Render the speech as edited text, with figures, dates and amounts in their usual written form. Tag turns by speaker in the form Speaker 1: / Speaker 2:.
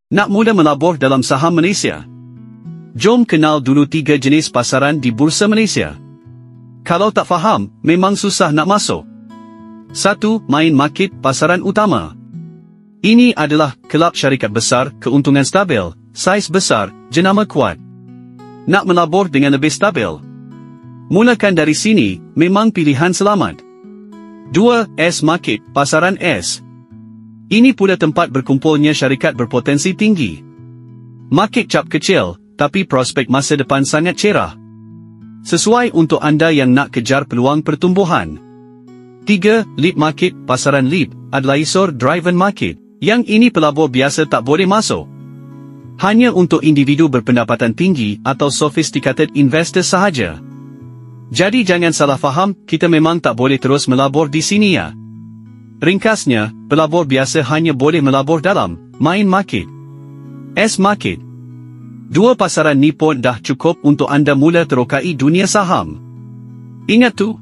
Speaker 1: Nak mula melabur dalam saham Malaysia? Jom kenal dulu 3 jenis pasaran di Bursa Malaysia. Kalau tak faham, memang susah nak masuk. 1. Main market pasaran utama. Ini adalah kelab syarikat besar, keuntungan stabil, saiz besar, jenama kuat. Nak melabur dengan lebih stabil? Mulakan dari sini, memang pilihan selamat. 2. S Market, pasaran S. Ini pula tempat berkumpulnya syarikat berpotensi tinggi. Market cap kecil, tapi prospek masa depan sangat cerah. Sesuai untuk anda yang nak kejar peluang pertumbuhan. 3. Lead Market, pasaran lead, adalah isor driven market. Yang ini pelabur biasa tak boleh masuk. Hanya untuk individu berpendapatan tinggi atau sophisticated investor sahaja. Jadi jangan salah faham, kita memang tak boleh terus melabur di sini ya. Ringkasnya, pelabur biasa hanya boleh melabur dalam main market. S Market. 2 pasaran ni pun dah cukup untuk anda mula terokai dunia saham. Ingat tu,